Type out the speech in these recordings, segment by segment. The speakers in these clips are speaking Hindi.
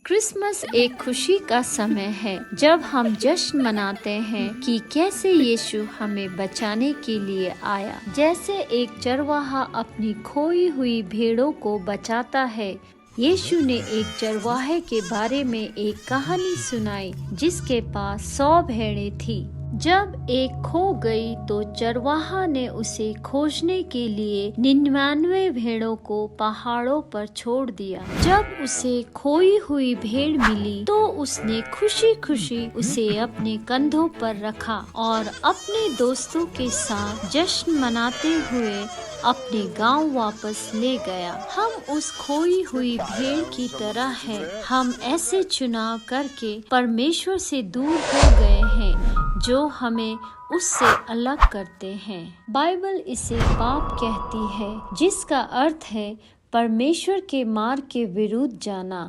क्रिसमस एक खुशी का समय है जब हम जश्न मनाते हैं कि कैसे यीशु हमें बचाने के लिए आया। जैसे एक चरवाहा अपनी खोई हुई भेड़ों को बचाता है, यीशु ने एक चरवाहे के बारे में एक कहानी सुनाई जिसके पास 100 भेड़ें थी। जब एक खो गई तो चरवाहा ने उसे खोजने के लिए 99 भेड़ों को पहाड़ों पर छोड़ दिया। जब उसे खोई हुई भेड़ मिली तो उसने खुशी खुशी उसे अपने कंधों पर रखा और अपने दोस्तों के साथ जश्न मनाते हुए अपने गांव वापस ले गया। हम उस खोई हुई भेड़ की तरह हैं। हम ऐसे चुनाव करके परमेश्वर से दूर हो गए हैं जो हमें उससे अलग करते हैं। बाइबल इसे पाप कहती है, जिसका अर्थ है परमेश्वर के मार्ग के विरुद्ध जाना।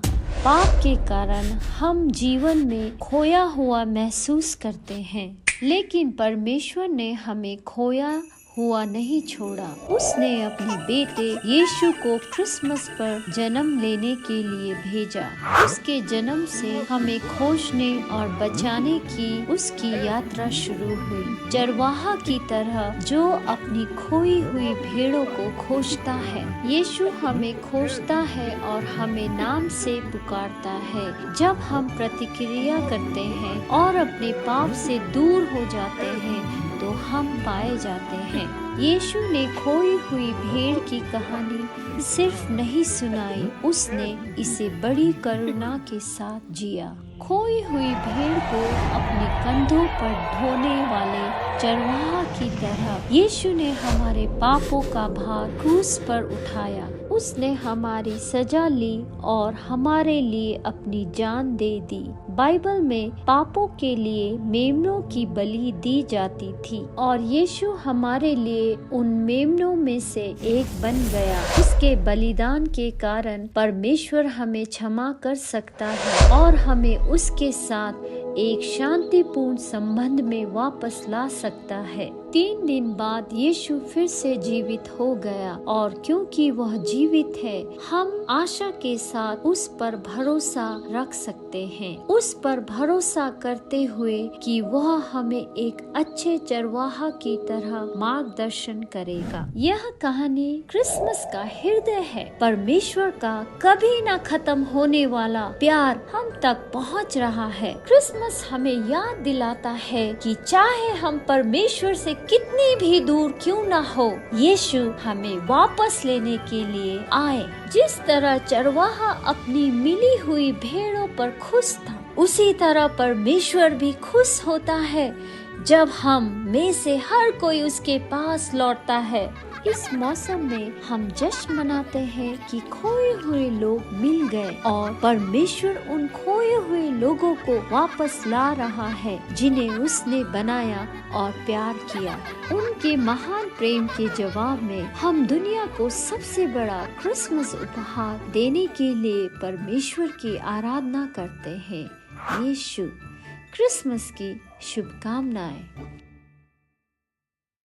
पाप के कारण हम जीवन में खोया हुआ महसूस करते हैं, लेकिन परमेश्वर ने हमें खोया हुआ नहीं छोड़ा। उसने अपने बेटे यीशु को क्रिसमस पर जन्म लेने के लिए भेजा। उसके जन्म से हमें खोजने और बचाने की उसकी यात्रा शुरू हुई। चरवाहा की तरह जो अपनी खोई हुई भेड़ों को खोजता है, यीशु हमें खोजता है और हमें नाम से पुकारता है। जब हम प्रतिक्रिया करते हैं और अपने पाप से दूर हो जाते हैं तो हम पाए जाते हैं। यीशु ने खोई हुई भेड़ की कहानी सिर्फ नहीं सुनाई, उसने इसे बड़ी करुणा के साथ जिया। खोई हुई भेड़ को अपने कंधों पर ढोने वाले चरवाहा की तरह यीशु ने हमारे पापों का भार क्रूस पर उठाया। उसने हमारी सजा ली और हमारे लिए अपनी जान दे दी। बाइबल में पापों के लिए मेमनों की बलि दी जाती थी और यीशु हमारे लिए उन मेमनों में से एक बन गया। उसके बलिदान के कारण परमेश्वर हमें क्षमा कर सकता है और हमें उसके साथ एक शांतिपूर्ण संबंध में वापस ला सकता है। 3 दिन बाद यीशु फिर से जीवित हो गया और क्योंकि वह जीवित है, हम आशा के साथ उस पर भरोसा रख सकते हैं। उस पर भरोसा करते हुए कि वह हमें एक अच्छे चरवाहा की तरह मार्गदर्शन करेगा। यह कहानी क्रिसमस का हृदय है। परमेश्वर का कभी न खत्म होने वाला प्यार हम तक पहुंच रहा है। क्रिसमस हमें याद दिलाता है कि चाहे हम परमेश्वर से कितनी भी दूर क्यों न हो, यीशु हमें वापस लेने के लिए आए। जिस तरह चरवाहा अपनी मिली हुई भेड़ों पर खुश था, उसी तरह परमेश्वर भी खुश होता है जब हम में से हर कोई उसके पास लौटता है। इस मौसम में हम जश्न मनाते हैं कि खोए हुए लोग मिल गए और परमेश्वर उन खोए हुए लोगों को वापस ला रहा है जिन्हें उसने बनाया और प्यार किया। उनके महान प्रेम के जवाब में हम दुनिया को सबसे बड़ा क्रिसमस उपहार देने के लिए परमेश्वर की आराधना करते हैं। यीशु क्रिसमस की शुभकामनाएं।